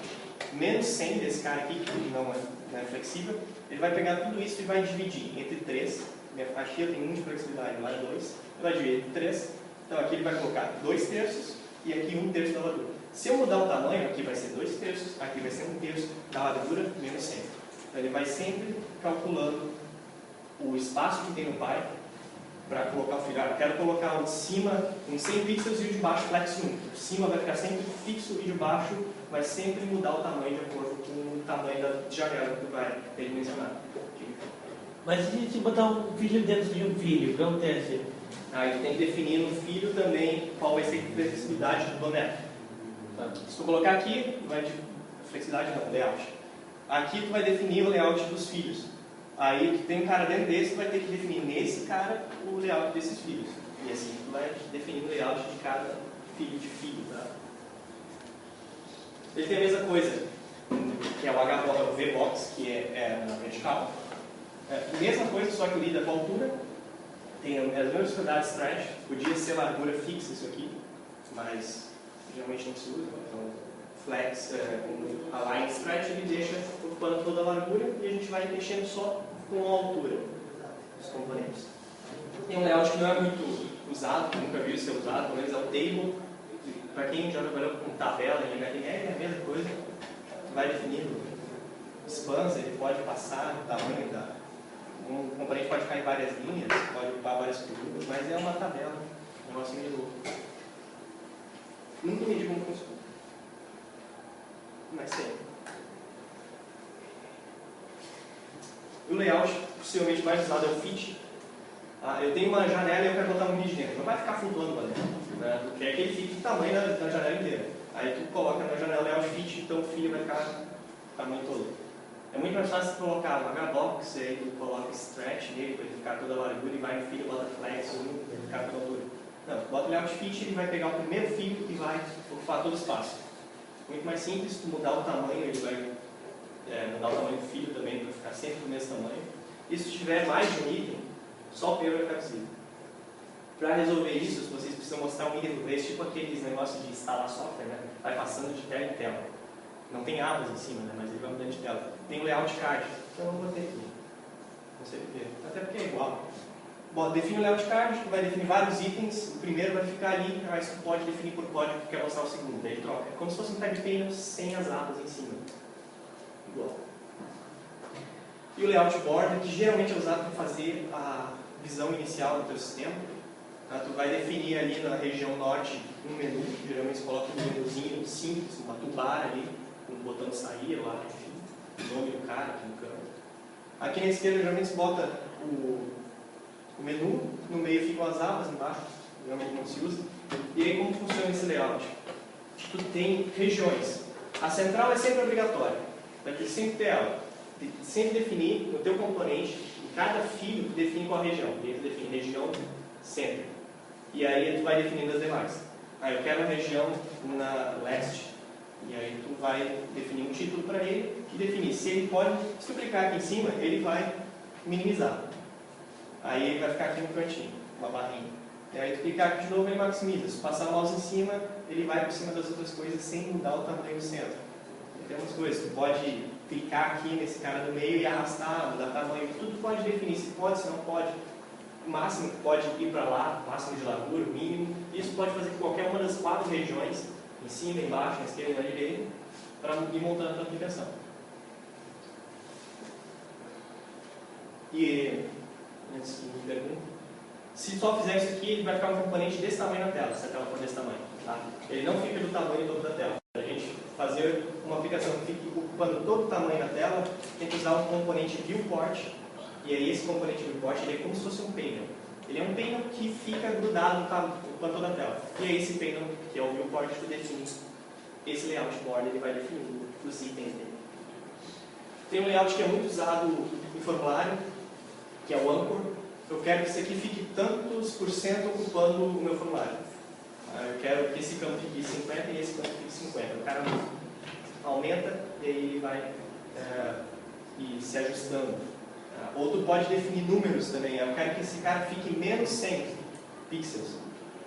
menos 100 desse cara aqui, que não é flexível, ele vai pegar tudo isso e vai dividir entre 3. Aqui eu tenho 1 de flexibilidade, lá é 2. Ele vai dividir entre 3. Então aqui ele vai colocar 2/3 e aqui 1/3 da largura. Se eu mudar o tamanho, aqui vai ser 2/3, aqui vai ser 1/3 da largura menos 100. Então ele vai sempre calculando o espaço que tem no pai para colocar o filho. Eu quero colocar o de cima em 100 pixels e o de baixo flex 1. O de cima vai ficar sempre fixo e de baixo vai sempre mudar o tamanho de acordo com o tamanho da janela que vai dimensionar. Mas se a gente botar um filho dentro de um filho, o que acontece? Aí tu tem que definir no filho também qual vai ser a flexibilidade do boneco. Se tu colocar aqui, vai de flexibilidade não, layout. Aqui tu vai definir o layout dos filhos. Aí tu tem um cara dentro desse, tu vai ter que definir nesse cara o layout desses filhos. E assim tu vai definir o layout de cada filho de filho. Tá? Ele tem a mesma coisa, que é o HBox, o VBox, que é na vertical. Mesma coisa, só que lida com a altura. Tem as mesmas propriedades stretch. Podia ser largura fixa isso aqui, mas geralmente não se usa. Então, flex, align stretch, ele deixa ocupando toda a largura e a gente vai mexendo só com a altura dos componentes. Tem um layout que não é muito usado, nunca vi ser usado, pelo menos é o table. Para quem já trabalhou com tabela em HTML, é a mesma coisa. Vai definindo spans, ele pode passar o tamanho da... Um componente pode ficar em várias linhas, pode ocupar várias colunas, mas é uma tabela, um negócio meio louco. Nunca entendi como funciona. Mas tem. O layout, possivelmente mais usado, é o fit. Eu tenho uma janela e eu quero botar um vídeo dentro. Não vai ficar flutuando lá dentro, né? Porque é que ele fique o tamanho da janela inteira. Aí tu coloca na janela layout fit, então o filho vai ficar o tamanho todo. É muito mais fácil colocar um HBox, aí tu coloca stretch nele para ele ficar toda a largura e vai no filho, bota flex, para ele ficar toda a altura. Não, tu bota o layout fit, ele vai pegar o primeiro filho e vai ocupar todo o espaço. Muito mais simples, tu mudar o tamanho, ele vai mudar o tamanho do filho também para ficar sempre do mesmo tamanho. E se tiver mais de um item, só o primeiro vai ficar visível. Para resolver isso, vocês precisam mostrar um item do inglês, tipo aqueles negócios de instalar software, né? Vai passando de tela em tela. Não tem abas em cima, né? Mas ele vai mudando de tela. Tem o layout card, então eu vou botei aqui. Você vê. Até porque é igual. Bom, define o layout card, tu vai definir vários itens. O primeiro vai ficar ali, mas tu pode definir por código que quer mostrar o segundo. Daí ele troca. É como se fosse um tag panel sem as abas em cima. Igual. E o layout border, que geralmente é usado para fazer a visão inicial do teu sistema. Tá? Tu vai definir ali na região norte um menu. Geralmente você coloca um menuzinho simples, uma toolbar ali, com um botão de sair lá, enfim, o nome do cara aqui no canto. Aqui na esquerda geralmente você bota o menu, no meio ficam as abas, embaixo geralmente não se usa. E aí como funciona esse layout? Tu tem regiões. A central é sempre obrigatória, vai ter sempre ter ela. Sempre definir no teu componente, em cada filho, tu define qual região. E aí tu define região, centro. E aí tu vai definindo as demais. Aí eu quero a região na leste. E aí tu vai definir um título para ele e definir se ele pode, se tu clicar aqui em cima, ele vai minimizar. Aí ele vai ficar aqui no cantinho, uma barrinha. E aí tu clicar aqui de novo, ele maximiza. Se passar o mouse em cima, ele vai por cima das outras coisas sem mudar o tamanho do centro. E tem umas coisas, tu pode clicar aqui nesse cara no meio e arrastar, mudar tamanho, tudo pode definir se pode, se não pode. O máximo que pode ir para lá, o máximo de largura, o mínimo. Isso pode fazer com qualquer uma das 4 regiões, em cima, embaixo, na esquerda e na direita, para ir montando a tua aplicação. E, antes que me pergunte, se só fizer isso aqui, ele vai ficar um componente desse tamanho na tela, se a tela for desse tamanho. Tá? Ele não fica do tamanho todo da tela. Para a gente fazer uma aplicação que fique ocupando todo o tamanho da tela, tem que usar um componente viewport. E aí esse componente viewport ele é como se fosse um panel. Ele é um panel que fica grudado ocupando toda a tela. E aí esse panel, que é o viewport, tu define esse layout border, ele vai definindo os itens dele. Tem um layout que é muito usado em formulário, que é o anchor. Eu quero que isso aqui fique tantos por cento ocupando o meu formulário. Eu quero que esse campo fique 50 e esse campo fique 50. O cara aumenta e aí ele vai ir se ajustando. Ou tu pode definir números também. Eu quero que esse cara fique menos 100 pixels.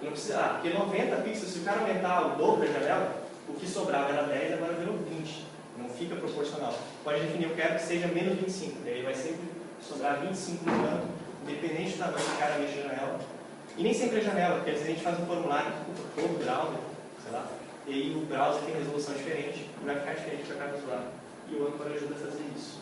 Não precisa, porque 90 pixels, se o cara aumentar o dobro da janela, o que sobrava era 10, agora virou 20. Não fica proporcional. Pode definir, eu quero que seja menos 25. Daí vai sempre sobrar 25 no canto, independente do tamanho que o cara mexe na janela. E nem sempre é janela, porque às vezes a gente faz um formulário que ocupa todo o browser, sei lá, e aí o browser tem resolução diferente, vai ficar diferente para cada usuário. E o Anchor ajuda a fazer isso.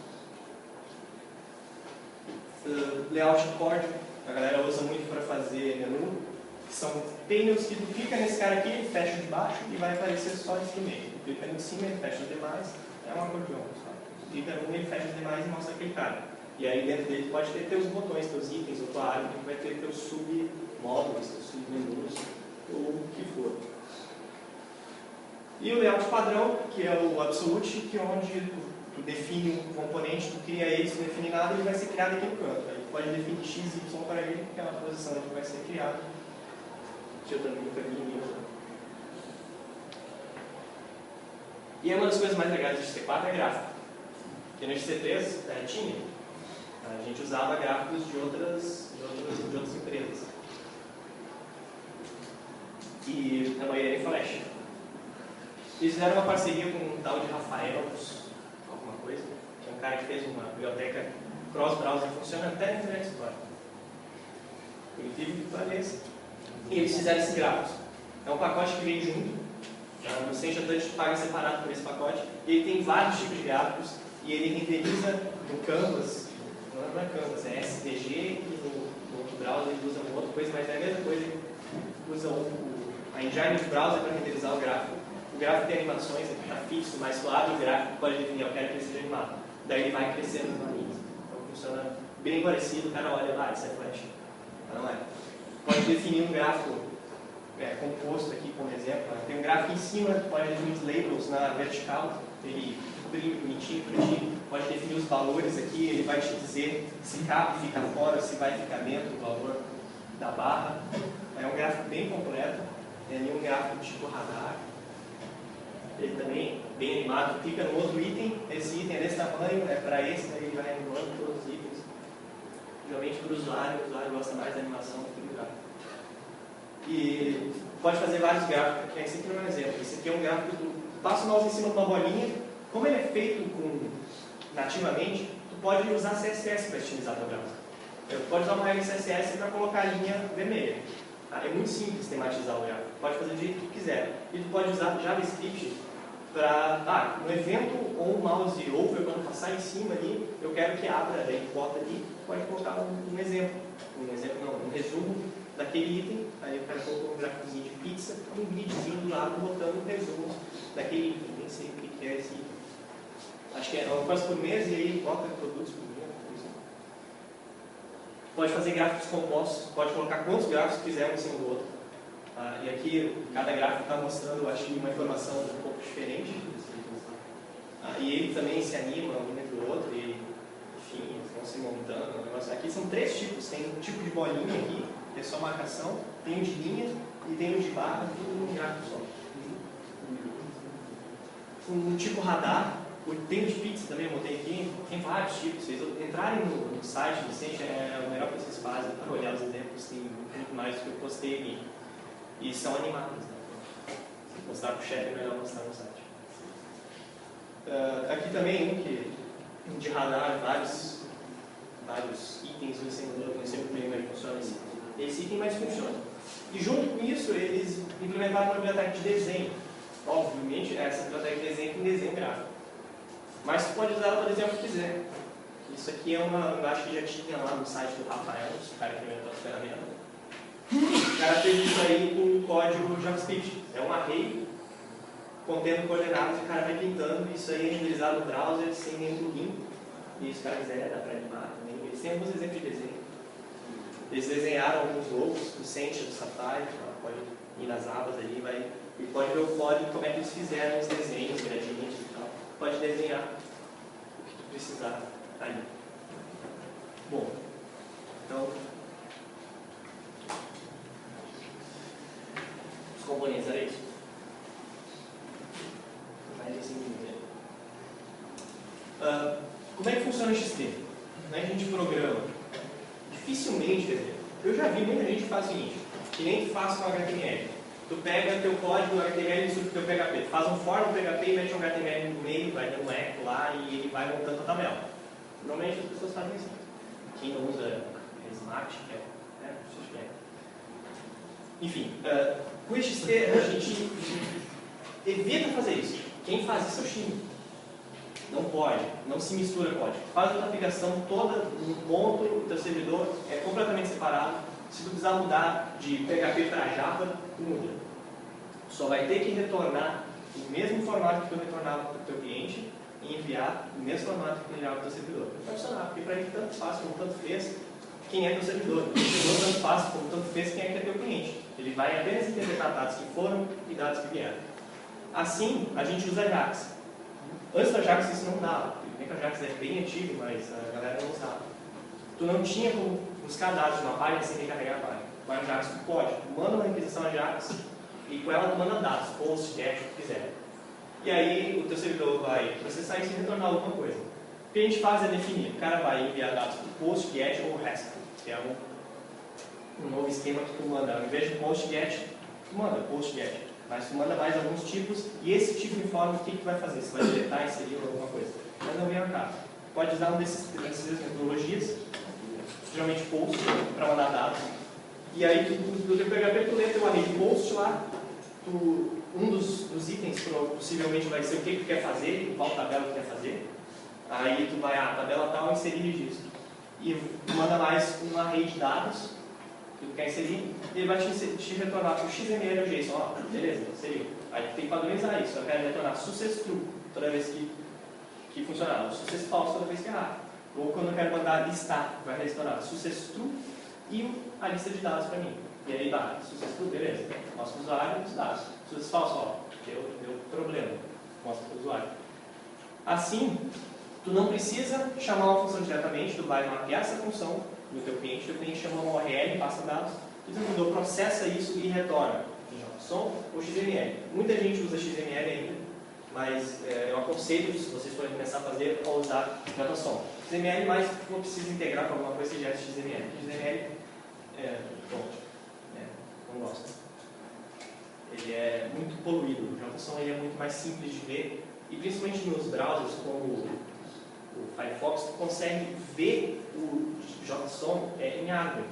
Layout de código, a galera usa muito para fazer menu, que são painels que tu clica nesse cara aqui, ele fecha de baixo e vai aparecer só esse do meio. Tu clica no de cima, ele fecha os demais, é um acordeão, sabe? Tu clica no ele fecha os demais e mostra aquele cara. E aí dentro dele pode ter teus botões, teus itens, ou tua área, que vai ter teus submódulos, teus submenus, ou o que for. E o layout padrão, que é o absolute, que é onde tu define um componente, tu cria ele, se não definir nada, ele vai ser criado aqui no canto. Aí tu pode definir x, y para ele, que é a posição onde vai ser criado. Eu também nunca vi ninguém usando. E uma das coisas mais legais do XT4 é gráfico. Porque no XT3 tinha. A gente usava gráficos de outras empresas. E a maioria era em Flash. Eles fizeram uma parceria com um tal de Rafael, alguma coisa, que é um cara que fez uma biblioteca cross-browser que funciona até na Internet Explorer. Por incrível que pareça. E eles fizeram esses gráficos. É um pacote que vem junto. No Sencha Touch tu paga separado por esse pacote. E ele tem vários tipos de gráficos. E ele renderiza no Canvas. Não é Canvas, é SVG. E no outro browser ele usa uma outra coisa, mas é a mesma coisa. Ele usa a engine de browser para renderizar o gráfico. O gráfico tem animações, ele está fixo, mais suave. O gráfico pode definir, eu quero que ele seja animado. Daí ele vai crescendo nas linhas. Então funciona bem parecido. O cara olha lá, isso é Flash. Mas não é. Pode definir um gráfico composto aqui, como exemplo. Tem um gráfico em cima, pode definir os labels na vertical, ele imprime bonitinho para ti. Pode definir os valores aqui, ele vai te dizer se cabe ficar fora, se vai ficar dentro do valor da barra. É um gráfico bem completo. Tem ali um gráfico tipo radar. Ele também bem animado. Clica no outro item, esse item é desse tamanho, é para esse, daí ele vai animando todos os itens. Geralmente para o usuário gosta mais da animação do que do gráfico. E pode fazer vários gráficos, que esse aqui não é um exemplo. Esse aqui é um gráfico do passa o mouse em cima de uma bolinha. Como ele é feito nativamente, tu pode usar CSS para estilizar teu gráfico. Tu pode usar uma regra CSS para colocar a linha vermelha. É muito simples tematizar o gráfico. Tu pode fazer do jeito que tu quiser. E tu pode usar JavaScript para, no evento ou um mouse over, quando passar em cima ali, eu quero que abra, daí bota ali, pode colocar um exemplo. Um resumo daquele item. Aí o cara colocou um gráficozinho de pizza e um gridzinho do lado botando um resumo daquele item. Nem sei o que é esse item. Acho que é uma coisa por mês e aí bota produtos por mês. Pode fazer gráficos compostos, pode colocar quantos gráficos quiser um em cima do outro. E aqui, cada gráfico está mostrando, acho que uma informação um pouco diferente. E ele também se anima um entre o outro e, enfim, eles vão se montando. Aqui são 3 tipos. Tem um tipo de bolinha aqui, que é só marcação, tem um de linha e tem um de barra, tudo num gráfico só. Um tipo radar, tem o de pizza também, eu botei aqui, tem vários tipos. Se vocês entrarem no site do Sencha, é o melhor que vocês fazem para olhar os exemplos, tem muito mais do que eu postei aqui. E são animados, né? Se mostrar para o chefe, é melhor mostrar no site. Aqui também um de radar, vários itens no simulador, não sei muito bem como funciona esse item, mas funciona. E junto com isso, eles implementaram uma biblioteca de desenho. Obviamente, essa biblioteca de desenho tem desenho gráfico. Mas você pode usar ela para desenhar o que quiser. Isso aqui é eu acho que já tinha lá no site do Rafael, o cara que inventou a ferramenta. O cara fez isso aí com o código JavaScript. É um array contendo coordenadas, o cara vai pintando, isso aí é renderizado no browser sem nenhum plugin. E se o cara quiser, dá para animar também. Eles têm alguns exemplos de desenho. Eles desenharam alguns logos do Sencha, do Safari, pode ir nas abas ali, e pode ver o código, como é que eles fizeram os desenhos, gradientes e tal. Pode desenhar o que tu precisar ali. Bom, então, os componentes, era isso. Mais assim, como é que funciona o XT? Como é que a gente programa? Dificilmente, quer dizer, eu já vi muita gente que faz o seguinte, que nem tu faz com HTML. Tu pega teu código HTML e subir teu PHP. Tu faz um for no PHP e mete um HTML no meio, vai dando um eco lá e ele vai montando a tabela. Normalmente as pessoas fazem assim. Quem não usa Smart, enfim, com o XT a gente evita fazer isso. Quem faz isso é o time. Não pode, não se mistura código. Faz a tua aplicação toda, monta o teu servidor, é completamente separado. Se tu precisar mudar de PHP para Java, tu muda. Só vai ter que retornar o mesmo formato que tu retornava para o teu cliente e enviar o mesmo formato que tu enviava para o teu servidor. Vai funcionar, porque para ele tanto faz como tanto fez quem é teu servidor. O servidor tanto faz como tanto fez quem é que é teu cliente. Ele vai apenas interpretar dados que foram e dados que vieram. Assim, a gente usa Ajax. Antes do Ajax isso não dava. Bem que o Ajax é bem antigo, mas a galera não usava. Tu não tinha como buscar dados de uma página sem recarregar a página. Com a Ajax tu pode. Tu manda uma requisição Ajax e com ela tu manda dados, post, get, o que quiser. E aí o teu servidor vai processar isso e retornar alguma coisa. O que a gente faz é definir. O cara vai enviar dados para post, get ou rest, que é um novo esquema que tu manda. Ao invés de post, get, tu manda post, get. Mas tu manda mais alguns tipos e esse tipo informa o que tu vai fazer. Se vai deletar, inserir ou alguma coisa. Mas não vem ao caso. Pode usar uma dessas metodologias, geralmente post, para mandar dados. E aí, do teu PHP, tu lê teu array de post lá, um dos itens possivelmente vai ser o que tu quer fazer, qual tabela tu quer fazer. Aí tu vai, tabela tal, inserir registro. E tu manda mais um array de dados que tu quer inserir, e ele vai te retornar para o XML ou JSON. Beleza, inseriu. Aí tu tem que padronizar isso. Eu quero retornar success true toda vez que funcionar, success false toda vez que errar. Ou quando eu quero mandar listar, vai retornar success true e a lista de dados para mim. E aí success true, beleza. Mostra o usuário e os dados. Success false, deu problema. Mostra para o usuário. Assim, tu não precisa chamar uma função diretamente, tu vai mapear essa função no teu cliente chama uma URL, passa dados, e o servidor processa isso e retorna em JSON ou XML. Muita gente usa XML ainda, mas eu aconselho, se vocês forem começar a fazer, a usar JSON. XML mais que não precisa integrar com alguma coisa, você já é XML. XML, não gosto. Ele é muito poluído. O JSON ele é muito mais simples de ver, e principalmente nos browsers como o Firefox, tu consegue ver o JSON em árvore.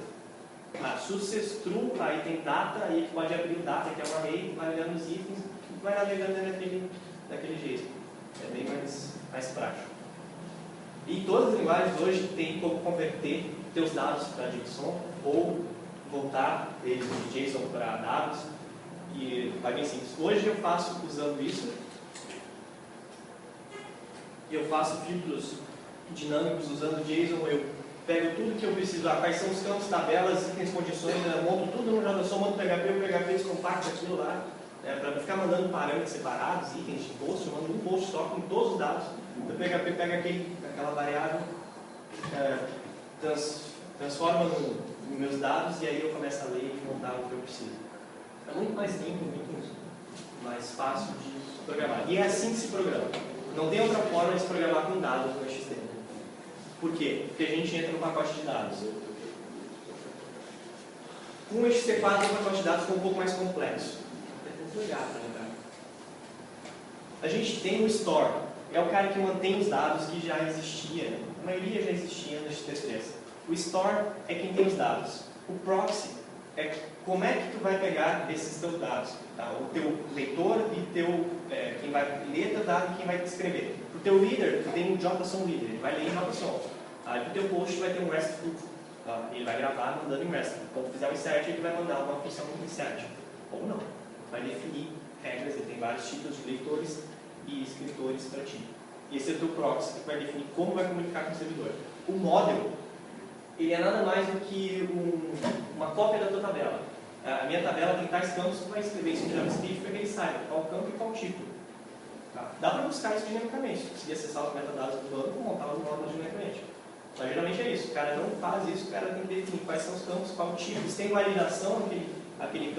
Success true, aí tem data, aí tu pode abrir o data, que é um array, tu vai olhando os itens, tu vai navegando daquele jeito. É bem mais prático. E todas as linguagens hoje tem como converter teus dados para JSON ou voltar eles de JSON para dados, e vai bem simples. Hoje eu faço usando isso. Eu faço filtros dinâmicos usando JSON, eu pego tudo que eu preciso, quais são os campos, tabelas, itens, condições, monto tudo no JSON, mando PHP, o PHP descompacta aquilo lá, para não ficar mandando parâmetros separados, itens de post, eu mando um post só com todos os dados. O PHP pega aquela variável, transforma nos meus dados e aí eu começo a ler e montar o que eu preciso. É muito mais limpo, muito mais fácil de programar. E é assim que se programa. Não tem outra forma de se programar com dados no XT. Por quê? Porque a gente entra no pacote de dados. Com o XT4, o pacote de dados ficou um pouco mais complexo. É muito legal para lembrar. A gente tem o Store. É o cara que mantém os dados que já existia. A maioria já existia no XT3. O Store é quem tem os dados. O Proxy é como é que tu vai pegar esses teus dados. Tá? O teu leitor e quem vai ler teu dado e quem vai escrever. Para o teu reader, tu tem um JSON reader, ele vai ler em JSON. Aí para o teu post vai ter um RESTful, tá? Ele vai gravar mandando em RESTful. Quando fizer um insert, ele vai mandar uma função insert. Ou não. Vai definir regras, ele tem vários tipos de leitores e escritores para ti. E esse é o teu proxy, que vai definir como vai comunicar com o servidor. O model, ele é nada mais do que uma cópia da tua tabela. A minha tabela tem tais campos, tu vai escrever isso em JavaScript para que ele saiba qual campo e qual tipo. Tá? Dá para buscar isso dinamicamente. Se conseguir acessar os metadados do banco, montar os módulos dinamicamente. Mas geralmente é isso. O cara não faz isso, o cara tem que definir quais são os campos, qual tipo. Se tem validação aquele campo,